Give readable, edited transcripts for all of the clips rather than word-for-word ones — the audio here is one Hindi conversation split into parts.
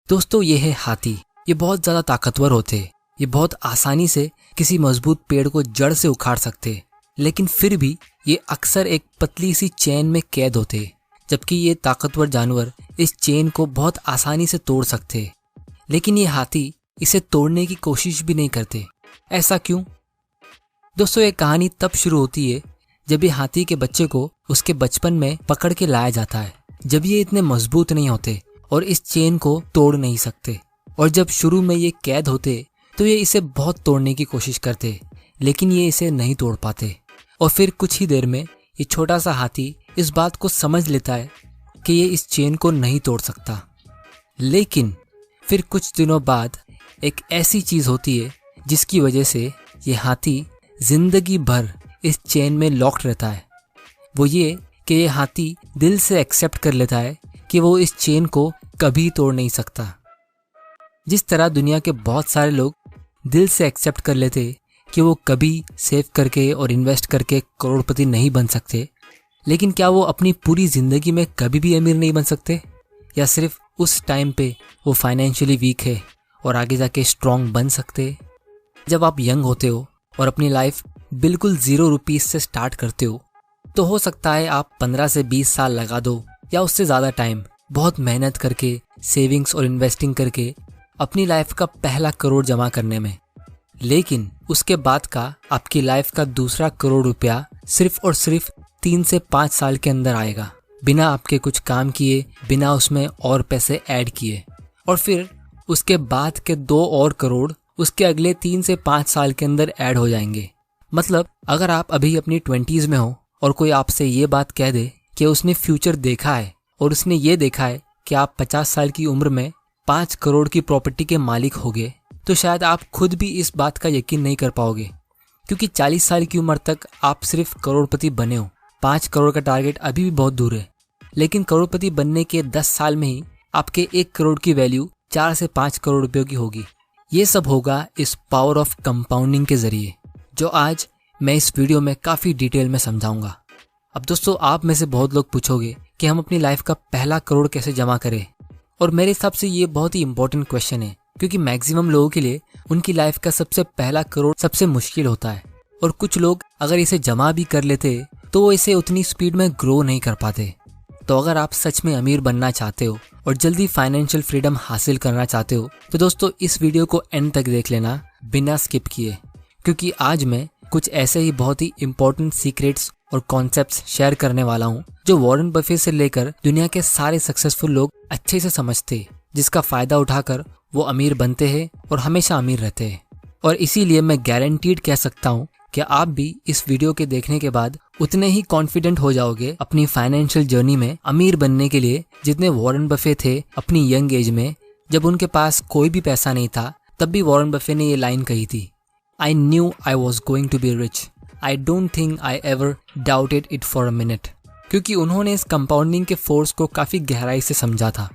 दोस्तों ये है हाथी। ये बहुत ज़्यादा ताकतवर होते हैं। ये बहुत आसानी से किसी मजबूत पेड़ को जड़ से उखाड़ सकते हैं, लेकिन फिर भी ये अक्सर एक पतली सी चेन में कैद होते हैं। जबकि ये ताकतवर जानवर इस चेन को बहुत आसानी से तोड़ सकते हैं, लेकिन ये हाथी इसे तोड़ने की कोशिश भी नहीं करते। ऐसा क्यों? दोस्तों ये कहानी तब शुरू होती है जब ये हाथी के बच्चे को उसके बचपन में पकड़ के लाया जाता है, जब ये इतने मजबूत नहीं होते और इस चेन को तोड़ नहीं सकते। और जब शुरू में ये कैद होते तो ये इसे बहुत तोड़ने की कोशिश करते, लेकिन ये इसे नहीं तोड़ पाते। और फिर कुछ ही देर में ये छोटा सा हाथी इस बात को समझ लेता है कि ये इस चेन को नहीं तोड़ सकता। लेकिन फिर कुछ दिनों बाद एक ऐसी चीज होती है जिसकी वजह से ये हाथी जिंदगी भर इस चेन में लॉक्ड रहता है। वो ये कि ये हाथी दिल से एक्सेप्ट कर लेता है कि वो इस चेन को कभी तोड़ नहीं सकता। जिस तरह दुनिया के बहुत सारे लोग दिल से एक्सेप्ट कर लेते कि वो कभी सेव करके और इन्वेस्ट करके करोड़पति नहीं बन सकते, लेकिन क्या वो अपनी पूरी जिंदगी में कभी भी अमीर नहीं बन सकते? या सिर्फ उस टाइम पे वो फाइनेंशियली वीक है और आगे जाके स्ट्रॉन्ग बन सकते? जब आप यंग होते हो और अपनी लाइफ बिल्कुल 0 रुपीज से स्टार्ट करते हो, तो हो सकता है आप 15 से 20 साल लगा दो या उससे ज़्यादा टाइम बहुत मेहनत करके, सेविंग्स और इन्वेस्टिंग करके अपनी लाइफ का पहला करोड़ जमा करने में। लेकिन उसके बाद का आपकी लाइफ का दूसरा करोड़ रुपया सिर्फ और सिर्फ 3 से 5 साल के अंदर आएगा, बिना आपके कुछ काम किए, बिना उसमें और पैसे ऐड किए। और फिर उसके बाद के 2 और करोड़ उसके अगले 3 से 5 साल के अंदर ऐड हो जाएंगे। मतलब अगर आप अभी अपनी 20s में हो और कोई आपसे ये बात कह दे कि उसने फ्यूचर देखा है और उसने ये देखा है कि आप 50 साल की उम्र में 5 करोड़ की प्रॉपर्टी के मालिक होगे, तो शायद आप खुद भी इस बात का यकीन नहीं कर पाओगे, क्योंकि 40 साल की उम्र तक आप सिर्फ करोड़पति बने हो। 5 करोड़ का टारगेट अभी भी बहुत दूर है, लेकिन करोड़पति बनने के 10 साल में ही आपके 1 करोड़ की वैल्यू 4 से 5 करोड़ रुपयों की होगी। ये सब होगा इस पावर ऑफ कंपाउंडिंग के जरिए, जो आज मैं इस वीडियो में काफ़ी डिटेल में समझाऊंगा। अब दोस्तों आप में से बहुत लोग पूछोगे कि हम अपनी लाइफ का पहला करोड़ कैसे जमा करें, और मेरे हिसाब से ये बहुत ही इंपॉर्टेंट क्वेश्चन है, क्योंकि मैक्सिमम लोगों के लिए उनकी लाइफ का सबसे पहला करोड़ सबसे मुश्किल होता है। और कुछ लोग अगर इसे जमा भी कर लेते तो वो इसे उतनी स्पीड में ग्रो नहीं कर पाते। तो अगर आप सच में अमीर बनना चाहते हो और जल्दी फाइनेंशियल फ्रीडम हासिल करना चाहते हो, तो दोस्तों इस वीडियो को एंड तक देख लेना बिना स्किप किए, क्योंकि आज मैं कुछ ऐसे ही बहुत ही इंपॉर्टेंट सीक्रेट्स और कॉन्सेप्ट्स शेयर करने वाला हूँ जो वॉरेन बफेट से लेकर दुनिया के सारे सक्सेसफुल लोग अच्छे से समझते हैं, जिसका फायदा उठाकर वो अमीर बनते हैं और हमेशा अमीर रहते हैं। और इसीलिए मैं गारंटीड कह सकता हूँ कि आप भी इस वीडियो के देखने के बाद उतने ही कॉन्फिडेंट हो जाओगे अपनी फाइनेंशियल जर्नी में अमीर बनने के लिए, जितने वॉरेन बफेट थे अपनी यंग एज में, जब उनके पास कोई भी पैसा नहीं था। तब भी वॉरेन बफेट ने ये लाइन कही थी, I knew I was going to be rich. I don't think I ever doubted it for a minute. क्योंकि उन्होंने इस कंपाउंडिंग के फोर्स को काफ़ी गहराई से समझा था।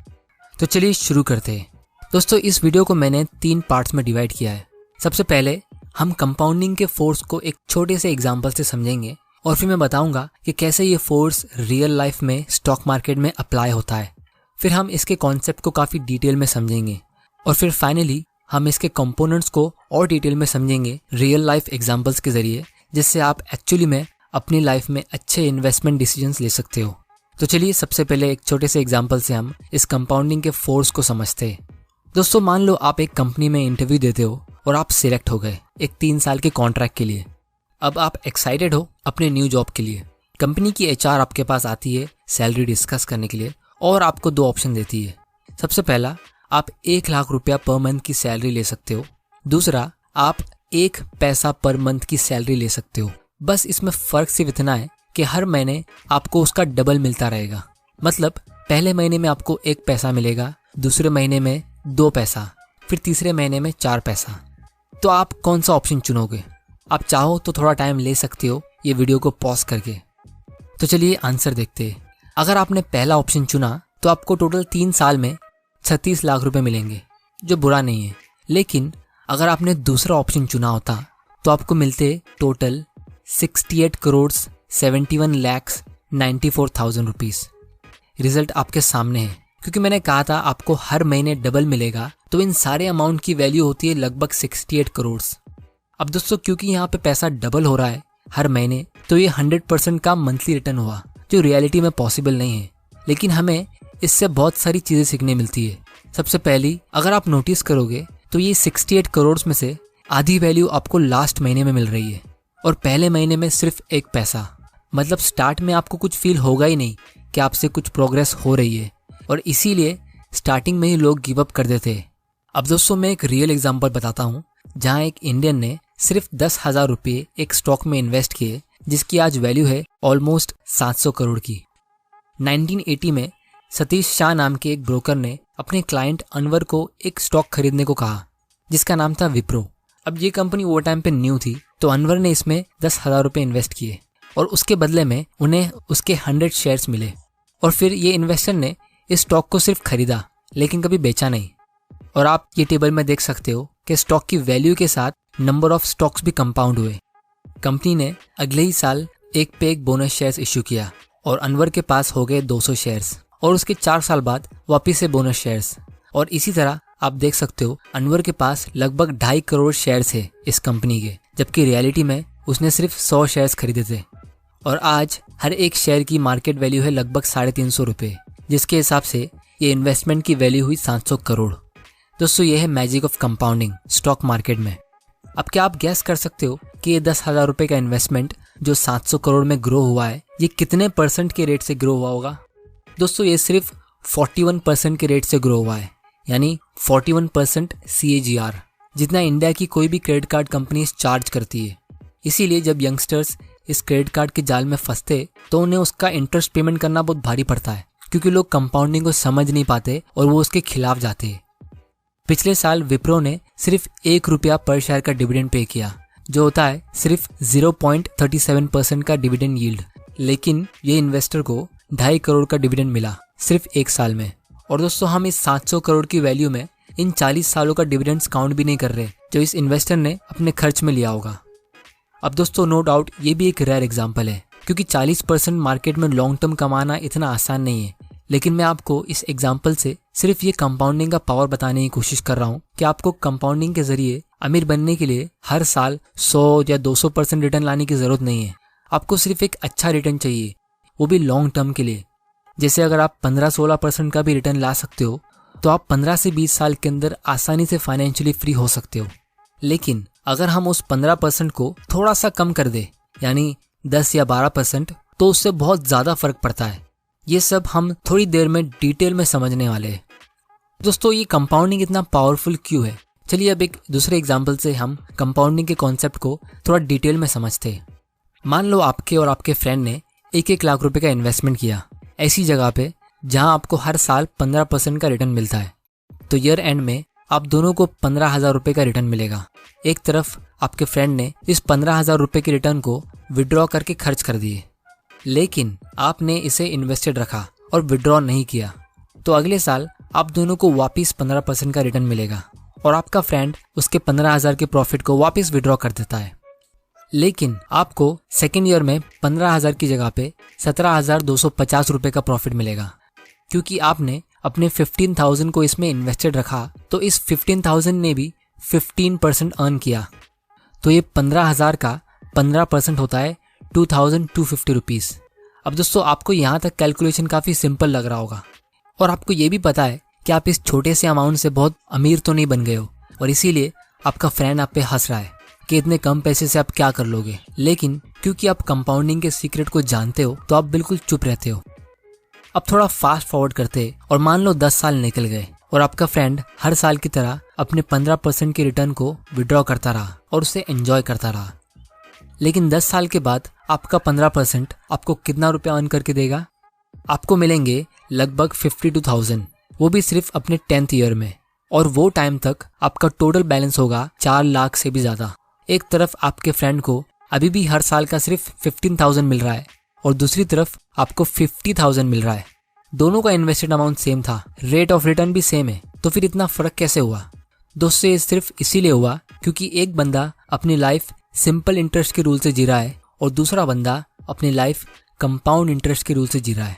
तो चलिए शुरू करते हैं। दोस्तों इस वीडियो को मैंने 3 पार्ट्स में डिवाइड किया है। सबसे पहले हम कंपाउंडिंग के फोर्स को एक छोटे से एग्जाम्पल से समझेंगे, और फिर मैं बताऊंगा कि कैसे ये फोर्स रियल लाइफ में स्टॉक मार्केट में अप्लाई होता है। फिर हम इसके कॉन्सेप्ट को काफ़ी डिटेल में समझेंगे, और फिर फाइनली हम इसके कंपोनेंट्स को और डिटेल में समझेंगे रियल लाइफ एग्जांपल्स के जरिए, जिससे आप एक्चुअली में अपनी लाइफ में अच्छे इन्वेस्टमेंट डिसीजंस ले सकते हो। तो चलिए सबसे पहले एक छोटे से एग्जांपल से हम इस कंपाउंडिंग के फोर्स को समझते हैं। दोस्तों मान लो आप एक कंपनी में इंटरव्यू देते हो और आप सिलेक्ट हो गए एक 3 साल के कॉन्ट्रैक्ट के लिए। अब आप एक्साइटेड हो अपने न्यू जॉब के लिए। कंपनी की HR आपके पास आती है सैलरी डिस्कस करने के लिए, और आपको 2 ऑप्शन देती है। सबसे पहला, आप 1 लाख रुपया पर मंथ की सैलरी ले सकते हो। दूसरा, आप 1 पैसा पर मंथ की सैलरी ले सकते हो। बस इसमें फर्क सिर्फ इतना है कि हर महीने आपको उसका डबल मिलता रहेगा। मतलब पहले महीने में आपको 1 पैसा मिलेगा, दूसरे महीने में 2 पैसा, फिर तीसरे महीने में 4 पैसा। तो आप कौन सा ऑप्शन चुनोगे? आप चाहो तो थोड़ा टाइम ले सकते हो ये वीडियो को पॉज करके। तो चलिए आंसर देखते हैं। अगर आपने पहला ऑप्शन चुना तो आपको टोटल 3 साल में 36 लाख रुपए मिलेंगे, जो बुरा नहीं है। लेकिन अगर आपने दूसरा ऑप्शन चुना होता तो आपको मिलते total 68 crore 71 lakh 94,000 rupees. Result आपके सामने है। क्योंकि मैंने कहा था आपको हर महीने डबल मिलेगा, तो इन सारे अमाउंट की वैल्यू होती है लगभग 68 करोड़। अब दोस्तों क्योंकि यहाँ पे पैसा डबल हो रहा है हर महीने, तो ये 100% का मंथली रिटर्न हुआ, जो रियलिटी में पॉसिबल नहीं है। लेकिन हमें इससे बहुत सारी चीजें सीखने मिलती है। सबसे पहली, अगर आप नोटिस करोगे तो ये 68 करोड़ में से आधी वैल्यू आपको लास्ट महीने में मिल रही है और पहले महीने में सिर्फ 1 पैसा। मतलब स्टार्ट में आपको कुछ फील होगा ही नहीं कि आपसे कुछ प्रोग्रेस हो रही है, और इसीलिए स्टार्टिंग में ही लोग गिव अप कर देते हैं। अब दोस्तों मैं एक रियल एग्जांपल बताता हूँ, जहाँ एक इंडियन ने सिर्फ 10,000 रुपये एक स्टॉक में इन्वेस्ट किए, जिसकी आज वैल्यू है ऑलमोस्ट 700 करोड़ की। 1980 में सतीश शाह नाम के एक ब्रोकर ने अपने क्लाइंट अनवर को एक स्टॉक खरीदने को कहा, जिसका नाम था विप्रो। अब ये कंपनी वो टाइम पे न्यू थी, तो अनवर ने इसमें 10,000 रुपये इन्वेस्ट किए और उसके बदले में उन्हें उसके 100 शेयर्स मिले। और फिर ये इन्वेस्टर ने इस स्टॉक को सिर्फ खरीदा, लेकिन कभी बेचा नहीं। और आप ये टेबल में देख सकते हो कि स्टॉक की वैल्यू के साथ नंबर ऑफ स्टॉक्स भी कंपाउंड हुए। कंपनी ने अगले ही साल एक पे एक बोनस शेयर्स इश्यू किया और अनवर के पास हो गए 200 शेयर्स, और उसके 4 साल बाद वापिस से बोनस शेयर्स। और इसी तरह आप देख सकते हो अनवर के पास लगभग 2.5 करोड़ शेयर्स है इस कंपनी के, जबकि रियलिटी में उसने सिर्फ 100 शेयर्स खरीदे थे। और आज हर एक शेयर की मार्केट वैल्यू है लगभग 350 रुपये, जिसके हिसाब से ये इन्वेस्टमेंट की वैल्यू हुई 700 करोड़। दोस्तों ये है magic of compounding stock market में। अब क्या आप गैस कर सकते हो कि ये 10,000 रुपये का इन्वेस्टमेंट जो 700 करोड़ में ग्रो हुआ है, ये कितने % के रेट से ग्रो हुआ होगा? दोस्तों ये सिर्फ 41% के रेट से ग्रो हुआ है, यानी 41% CAGR, जितना इंडिया की कोई भी क्रेडिट कार्ड कंपनी चार्ज करती है। इसीलिए जब यंगस्टर्स इस क्रेडिट कार्ड के जाल में फंसते तो उन्हें उसका इंटरेस्ट पेमेंट करना बहुत भारी पड़ता है, क्योंकि लोग कंपाउंडिंग को समझ नहीं पाते और वो उसके खिलाफ जाते हैं। पिछले साल विप्रो ने सिर्फ 1 रुपया पर शेयर का डिविडेंड पे किया, जो होता है सिर्फ 0.37% का डिविडेंड यील्ड। लेकिन ये इन्वेस्टर को 2.5 करोड़ का डिविडेंड मिला सिर्फ 1 साल में। और दोस्तों हम इस 700 करोड़ की वैल्यू में इन 40 सालों का डिविडेंड्स काउंट भी नहीं कर रहे, जो इस इन्वेस्टर ने अपने खर्च में लिया होगा। अब दोस्तों नो डाउट ये भी एक रेयर एग्जाम्पल है, क्योंकि 40% मार्केट में लॉन्ग टर्म कमाना इतना आसान नहीं है। लेकिन मैं आपको इस एग्जाम्पल से सिर्फ ये कंपाउंडिंग का पावर बताने की कोशिश कर रहा हूँ कि आपको कंपाउंडिंग के जरिए अमीर बनने के लिए हर साल 100 या 200% रिटर्न लाने की जरूरत नहीं है। आपको सिर्फ एक अच्छा रिटर्न चाहिए, वो भी लॉन्ग टर्म के लिए। जैसे अगर आप 15-16% का भी रिटर्न ला सकते हो, तो आप 15 से 20 साल के अंदर आसानी से फाइनेंशियली फ्री हो सकते हो। लेकिन अगर हम उस 15% को थोड़ा सा कम कर दे, यानी 10 या 12%, तो उससे बहुत ज्यादा फर्क पड़ता है। ये सब हम थोड़ी देर में डिटेल में समझने वाले हैं। दोस्तों ये कंपाउंडिंग इतना पावरफुल क्यों है? चलिए अब एक दूसरे एग्जाम्पल से हम कंपाउंडिंग के कॉन्सेप्ट को थोड़ा डिटेल में समझते हैं। मान लो आपके और आपके फ्रेंड ने 1-1 लाख रुपए का इन्वेस्टमेंट किया ऐसी जगह पे जहां आपको हर साल 15% का रिटर्न मिलता है। तो ईयर एंड में आप दोनों को 15,000 रुपए का रिटर्न मिलेगा। एक तरफ आपके फ्रेंड ने इस 15,000 रुपए के रिटर्न को विड्रॉ करके खर्च कर दिए, लेकिन आपने इसे इन्वेस्टेड रखा और विड्रॉ नहीं किया, तो अगले साल आप दोनों को वापिस 15% का रिटर्न मिलेगा और आपका फ्रेंड उसके 15,000 के प्रॉफिट को वापिस विड्रॉ कर देता है। लेकिन आपको सेकेंड ईयर में 15,000 की जगह पे 17,250 रुपए का प्रॉफिट मिलेगा, क्योंकि आपने अपने 15,000 को इसमें इन्वेस्टेड रखा, तो इस 15,000 ने भी 15% अर्न किया। तो ये 15,000 का 15% होता है 2,250 रुपीज़। अब दोस्तों आपको यहाँ तक कैलकुलेशन काफ़ी सिंपल लग रहा होगा और आपको ये भी पता है कि आप इस छोटे से अमाउंट से बहुत अमीर तो नहीं बन गए हो, और इसीलिए आपका फ्रेंड आप पे हंस रहा है कि इतने कम पैसे से आप क्या कर लोगे। लेकिन क्योंकि आप कंपाउंडिंग के सीक्रेट को जानते हो, तो आप बिल्कुल चुप रहते हो। अब थोड़ा फास्ट फॉरवर्ड करते और मान लो 10 साल निकल गए और आपका फ्रेंड हर साल की तरह अपने 15% के रिटर्न को विड्रॉ करता रहा और उसे एंजॉय करता रहा। लेकिन 10 साल के बाद आपका 15% आपको कितना रुपया अर्न करके देगा? आपको मिलेंगे लगभग 52,000, वो भी सिर्फ अपने 10th ईयर में। और वो टाइम तक आपका टोटल बैलेंस होगा 4 लाख से भी ज्यादा। एक तरफ आपके फ्रेंड को अभी भी हर साल का सिर्फ 15,000 मिल रहा है और दूसरी तरफ आपको 50,000 मिल रहा है। दोनों का इन्वेस्टेड अमाउंट सेम था, रेट ऑफ रिटर्न भी सेम है, तो फिर इतना फर्क कैसे हुआ? दोस्तों ये सिर्फ इसीलिए हुआ क्योंकि एक बंदा अपनी लाइफ सिंपल इंटरेस्ट के रूल से जी रहा है और दूसरा बंदा अपनी लाइफ कंपाउंड इंटरेस्ट के रूल से जी रहा है।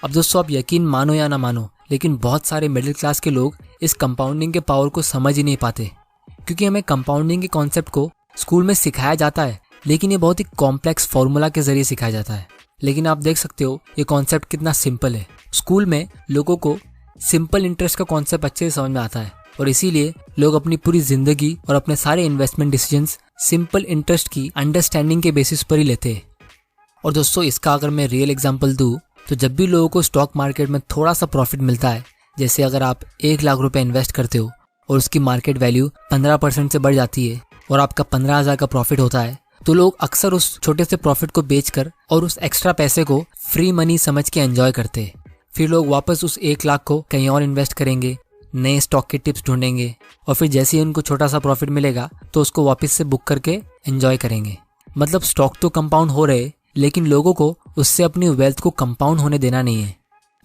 अब दोस्तों आप यकीन मानो या ना मानो, लेकिन बहुत सारे मिडिल क्लास के लोग इस कंपाउंडिंग के पावर को समझ ही नहीं पाते, क्योंकि हमें कंपाउंडिंग के कॉन्सेप्ट को स्कूल में सिखाया जाता है, लेकिन ये बहुत ही कॉम्प्लेक्स फॉर्मूला के जरिए सिखाया जाता है। लेकिन आप देख सकते हो ये कॉन्सेप्ट कितना सिंपल है। स्कूल में लोगों को सिंपल इंटरेस्ट का कॉन्सेप्ट अच्छे से समझ में आता है और इसीलिए लोग अपनी पूरी जिंदगी और अपने सारे इन्वेस्टमेंट डिसीजंस सिंपल इंटरेस्ट की अंडरस्टैंडिंग के बेसिस पर ही लेते हैं। और दोस्तों, इसका अगर मैं रियल एग्जांपल दूं तो जब भी लोगों को स्टॉक मार्केट में थोड़ा सा प्रॉफिट मिलता है, जैसे अगर आप 1 लाख रुपए इन्वेस्ट करते हो और उसकी मार्केट वैल्यू 15% से बढ़ जाती है और आपका 15,000 का प्रॉफिट होता है, तो लोग अक्सर उस छोटे से प्रॉफिट को बेचकर और उस एक्स्ट्रा पैसे को फ्री मनी समझ के एंजॉय करते हैं। फिर लोग वापस उस 1 लाख को कहीं और इन्वेस्ट करेंगे, नए स्टॉक के टिप्स ढूंढेंगे और फिर जैसे ही उनको छोटा सा प्रॉफिट मिलेगा तो उसको वापस से बुक करके एंजॉय करेंगे। मतलब स्टॉक तो कंपाउंड हो रहे, लेकिन लोगों को उससे अपनी वेल्थ को कंपाउंड होने देना नहीं है।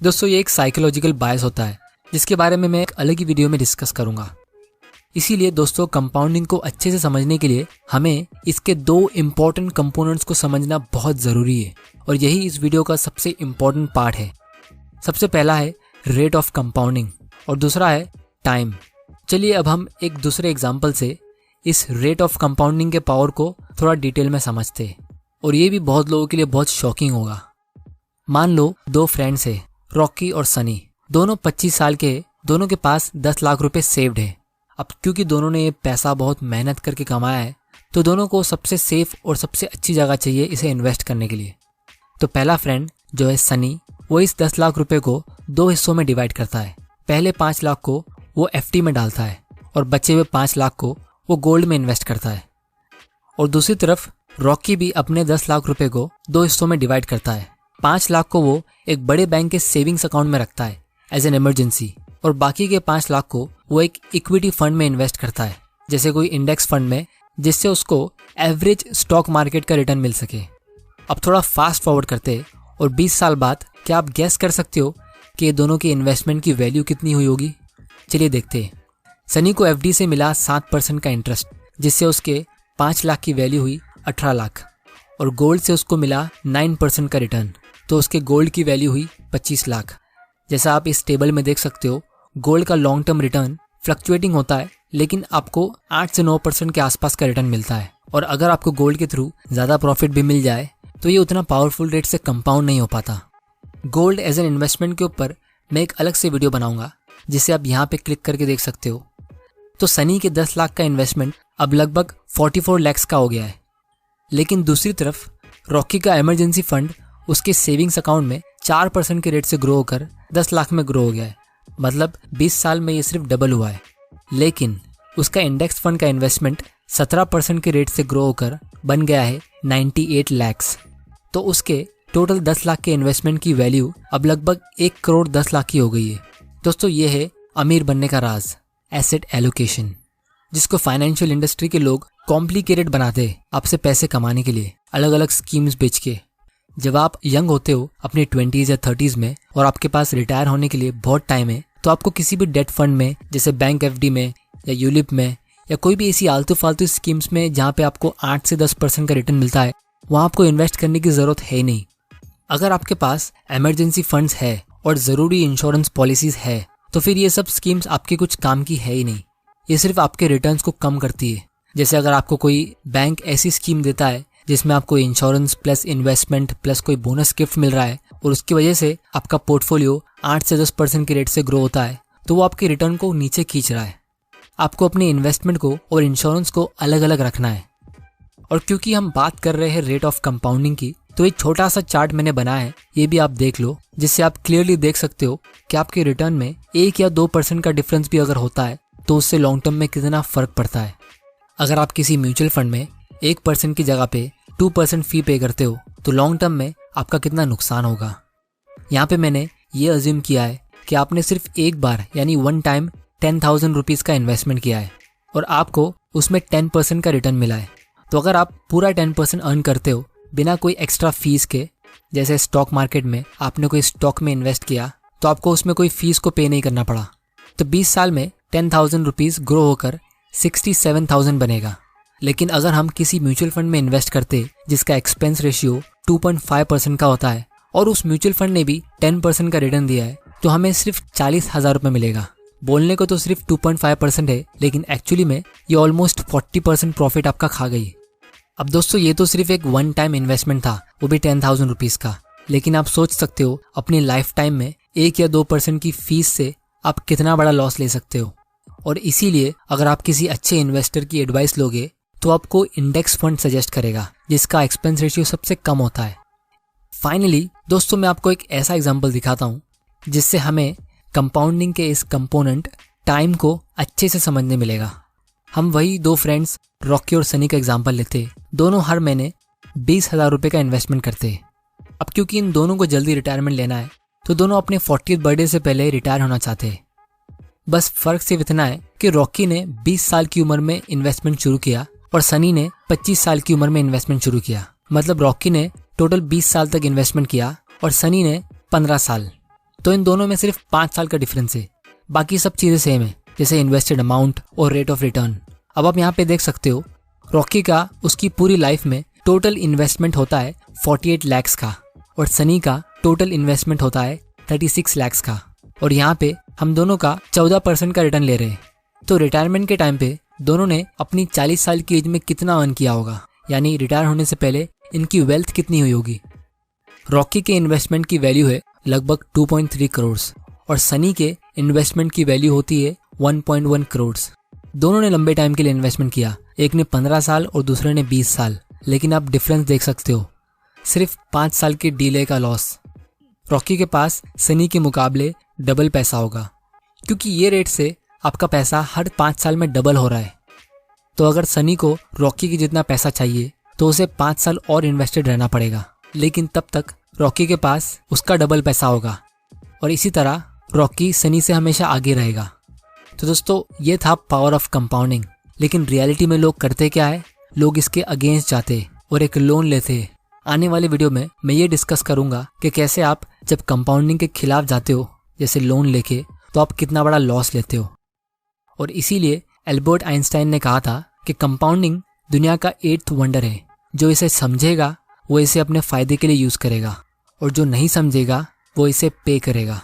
दोस्तों, ये एक साइकोलॉजिकल बायस होता है जिसके बारे में मैं एक अलग ही वीडियो में डिस्कस करूंगा। इसीलिए दोस्तों, कंपाउंडिंग को अच्छे से समझने के लिए हमें इसके 2 इंपॉर्टेंट कंपोनेंट्स को समझना बहुत ज़रूरी है और यही इस वीडियो का सबसे इम्पॉर्टेंट पार्ट है। सबसे पहला है रेट ऑफ कंपाउंडिंग और दूसरा है टाइम। चलिए अब हम एक दूसरे एग्जाम्पल से इस रेट ऑफ कंपाउंडिंग के पावर को थोड़ा डिटेल में समझते हैं और ये भी बहुत लोगों के लिए बहुत शॉकिंग होगा। मान लो 2 फ्रेंड्स है, रॉकी और सनी। दोनों 25 साल के, दोनों के पास 10 लाख रुपए सेव्ड है। अब क्योंकि दोनों ने ये पैसा बहुत मेहनत करके कमाया है, तो दोनों को सबसे सेफ और सबसे अच्छी जगह चाहिए इसे इन्वेस्ट करने के लिए। तो पहला फ्रेंड जो है सनी, वो इस 10 लाख रुपए को 2 हिस्सों में डिवाइड करता है। पहले 5 लाख को वो एफडी में डालता है और बचे हुए 5 लाख को वो गोल्ड में इन्वेस्ट करता है। और दूसरी तरफ रॉकी भी अपने 10 लाख रुपए को 2 हिस्सों में डिवाइड करता है। 5 लाख को वो एक बड़े बैंक के सेविंग्स अकाउंट में रखता है एज एन इमरजेंसी और बाकी के 5 लाख को वो एक इक्विटी फंड में इन्वेस्ट करता है, जैसे कोई इंडेक्स फंड में, जिससे उसको एवरेज स्टॉक मार्केट का रिटर्न मिल सके। अब थोड़ा फास्ट फॉरवर्ड करते और 20 साल बाद क्या आप गैस कर सकते हो कि ये दोनों की इन्वेस्टमेंट की वैल्यू कितनी हुई होगी? चलिए देखते हैं। सनी को एफडी से मिला 7% का इंटरेस्ट, जिससे उसके 5 लाख की वैल्यू हुई 18 लाख और गोल्ड से उसको मिला 9% का रिटर्न, तो उसके गोल्ड की वैल्यू हुई 25 लाख। जैसा आप इस टेबल में देख सकते हो, गोल्ड का लॉन्ग टर्म रिटर्न फ्लक्चुएटिंग होता है, लेकिन आपको 8 से 9% के आसपास का रिटर्न मिलता है। और अगर आपको गोल्ड के थ्रू ज़्यादा प्रॉफिट भी मिल जाए तो ये उतना पावरफुल रेट से कंपाउंड नहीं हो पाता। गोल्ड एज एन इन्वेस्टमेंट के ऊपर मैं एक अलग से वीडियो बनाऊंगा, जिसे आप यहाँ पे क्लिक करके देख सकते हो। तो सनी के 10 लाख का इन्वेस्टमेंट अब लगभग 44 लाख का हो गया है। लेकिन दूसरी तरफ रॉकी का इमरजेंसी फंड उसके सेविंग्स अकाउंट में 4% के रेट से ग्रो होकर 10 लाख में ग्रो हो गया है। मतलब 20 साल में ये सिर्फ डबल हुआ है। लेकिन उसका इंडेक्स फंड का इन्वेस्टमेंट 17% के रेट से ग्रो होकर बन गया है 98 लाख। तो उसके टोटल 10 लाख के इन्वेस्टमेंट की वैल्यू अब लगभग 1 करोड़ 10 लाख की हो गई है। दोस्तों, ये है अमीर बनने का राज, एसेट एलोकेशन, जिसको फाइनेंशियल इंडस्ट्री के लोग कॉम्प्लिकेटेड बनाते हैं आपसे पैसे कमाने के लिए अलग अलग स्कीम्स बेच के। जब आप यंग होते हो अपने 20s या 30s में और आपके पास रिटायर होने के लिए बहुत टाइम है, तो आपको किसी भी डेट फंड में, जैसे बैंक एफडी में या यूलिप में या कोई भी ऐसी आलतू फालतू स्कीम्स में जहाँ पे आपको 8 से 10% का रिटर्न मिलता है, वहाँ आपको इन्वेस्ट करने की ज़रूरत है ही नहीं। अगर आपके पास इमरजेंसी फंड्स है और ज़रूरी इंश्योरेंस पॉलिसीज़ है, तो फिर ये सब स्कीम्स आपके कुछ काम की है ही नहीं। ये सिर्फ आपके रिटर्न्स को कम करती है। जैसे अगर आपको कोई बैंक ऐसी स्कीम देता है जिसमें आपको इंश्योरेंस प्लस इन्वेस्टमेंट प्लस कोई बोनस गिफ्ट मिल रहा है और उसकी वजह से आपका पोर्टफोलियो 8 से 10% के रेट से ग्रो होता है, तो वो आपके रिटर्न को नीचे खींच रहा है। आपको अपने इन्वेस्टमेंट को और इंश्योरेंस को अलग अलग रखना है। और क्योंकि हम बात कर रहे हैं रेट ऑफ कंपाउंडिंग की, तो एक छोटा सा चार्ट मैंने बनाया है, ये भी आप देख लो, जिससे आप क्लियरली देख सकते हो कि आपके रिटर्न में 1 या 2% का डिफरेंस भी अगर होता है तो उससे लॉन्ग टर्म में कितना फर्क पड़ता है। अगर आप किसी म्यूचुअल फंड में 1% की जगह पे 2% फी पे करते हो, तो लॉन्ग टर्म में आपका कितना नुकसान होगा। यहाँ पे मैंने ये अज्यूम किया है कि आपने सिर्फ एक बार यानी 1 टाइम 10,000 रुपीज़ का इन्वेस्टमेंट किया है और आपको उसमें 10% का रिटर्न मिला है। तो अगर आप पूरा 10% अर्न करते हो बिना कोई एक्स्ट्रा फीस के, जैसे स्टॉक मार्केट में आपने कोई स्टॉक में इन्वेस्ट किया तो आपको उसमें कोई फीस को पे नहीं करना पड़ा, तो 20 साल में 10,000 रुपीज़ ग्रो होकर 67,000 बनेगा। लेकिन अगर हम किसी म्यूचुअल फंड में इन्वेस्ट करते जिसका एक्सपेंस रेशियो 2.5% का होता है और उस म्यूचुअल फंड ने भी 10% का रिटर्न दिया है, तो हमें सिर्फ 40,000 रुपये मिलेगा। बोलने को तो सिर्फ 2.5% है, लेकिन एक्चुअली में ये ऑलमोस्ट 40% प्रॉफिट आपका खा गई। अब दोस्तों ये तो सिर्फ एक वन टाइम इन्वेस्टमेंट था, वो भी 10,000 रुपीज़ का। लेकिन आप सोच सकते हो अपनी लाइफ टाइम में 1 या 2% की फीस से आप कितना बड़ा लॉस ले सकते हो। और इसीलिए अगर आप किसी अच्छे इन्वेस्टर की एडवाइस लोगे तो आपको इंडेक्स फंड सजेस्ट करेगा, जिसका एक्सपेंस रेशियो सबसे कम होता है। फाइनली दोस्तों मैं आपको एक ऐसा एग्जाम्पल दिखाता हूँ जिससे हमें कंपाउंडिंग के इस कंपोनेंट टाइम को अच्छे से समझने मिलेगा। हम वही 2 फ्रेंड्स रॉकी और सनी का एग्जाम्पल लेते। दोनों हर महीने 20,000 रुपये का इन्वेस्टमेंट करते। अब क्योंकि इन दोनों को जल्दी रिटायरमेंट लेना है तो दोनों अपने 40th बर्थडे से पहले रिटायर होना चाहते हैं। बस फर्क सिर्फ इतना है कि रॉकी ने 20 साल की उम्र में इन्वेस्टमेंट शुरू किया और सनी ने 25 साल की उम्र में इन्वेस्टमेंट शुरू किया। मतलब रॉकी ने टोटल 20 साल तक इन्वेस्टमेंट किया और सनी ने 15 साल। तो इन दोनों में सिर्फ 5 साल का डिफरेंस है। बाकी सब चीज़ें सेम है, जैसे इन्वेस्टेड अमाउंट और रेट ऑफ रिटर्न। अब आप यहाँ पे देख सकते हो रॉकी का उसकी पूरी लाइफ में टोटल इन्वेस्टमेंट होता है 48 लाख का और सनी का टोटल इन्वेस्टमेंट होता है 36 लाख का। और यहाँ पे हम दोनों का 14% का रिटर्न ले रहे हैं। तो रिटायरमेंट के टाइम पे दोनों ने अपनी 40 साल की एज में कितना अर्न किया होगा, यानी रिटायर होने से पहले इनकी वेल्थ कितनी हुई होगी। रॉकी के इन्वेस्टमेंट की वैल्यू है लगभग 2.3 करोड़ और सनी के इन्वेस्टमेंट की वैल्यू होती है 1.1 करोड़। दोनों ने लंबे टाइम के लिए इन्वेस्टमेंट किया, एक ने 15 साल और दूसरे ने 20 साल। लेकिन आप डिफरेंस देख सकते हो, सिर्फ 5 साल के डीले का लॉस। रॉकी के पास सनी के मुकाबले डबल पैसा होगा, क्योंकि ये रेट से आपका पैसा हर 5 साल में डबल हो रहा है। तो अगर सनी को रॉकी की जितना पैसा चाहिए तो उसे 5 साल और इन्वेस्टेड रहना पड़ेगा, लेकिन तब तक रॉकी के पास उसका डबल पैसा होगा और इसी तरह रॉकी सनी से हमेशा आगे रहेगा। तो दोस्तों ये था पावर ऑफ कंपाउंडिंग। लेकिन रियलिटी में लोग करते क्या है, लोग इसके अगेंस्ट जाते और एक लोन लेते। आने वाले वीडियो में मैं ये डिस्कस करूंगा कि कैसे आप जब कंपाउंडिंग के खिलाफ जाते हो, जैसे लोन लेके, तो आप कितना बड़ा लॉस लेते हो। और इसीलिए एल्बर्ट आइंस्टाइन ने कहा था कि कंपाउंडिंग दुनिया का 8th वंडर है। जो इसे समझेगा वो इसे अपने फायदे के लिए यूज करेगा और जो नहीं समझेगा वो इसे पे करेगा।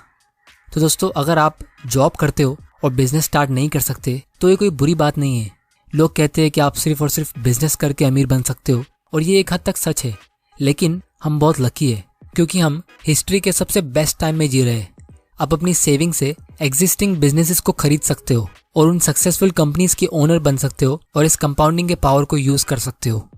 तो दोस्तों अगर आप जॉब करते हो और बिजनेस स्टार्ट नहीं कर सकते तो ये कोई बुरी बात नहीं है। लोग कहते हैं कि आप सिर्फ और सिर्फ बिजनेस करके अमीर बन सकते हो और ये एक हद तक सच है। लेकिन हम बहुत लकी है क्योंकि हम हिस्ट्री के सबसे बेस्ट टाइम में जी रहे हैं। आप अपनी सेविंग से एग्जिस्टिंग बिजनेसेस को खरीद सकते हो और उन सक्सेसफुल कंपनीज के ओनर बन सकते हो और इस कंपाउंडिंग के पावर को यूज कर सकते हो।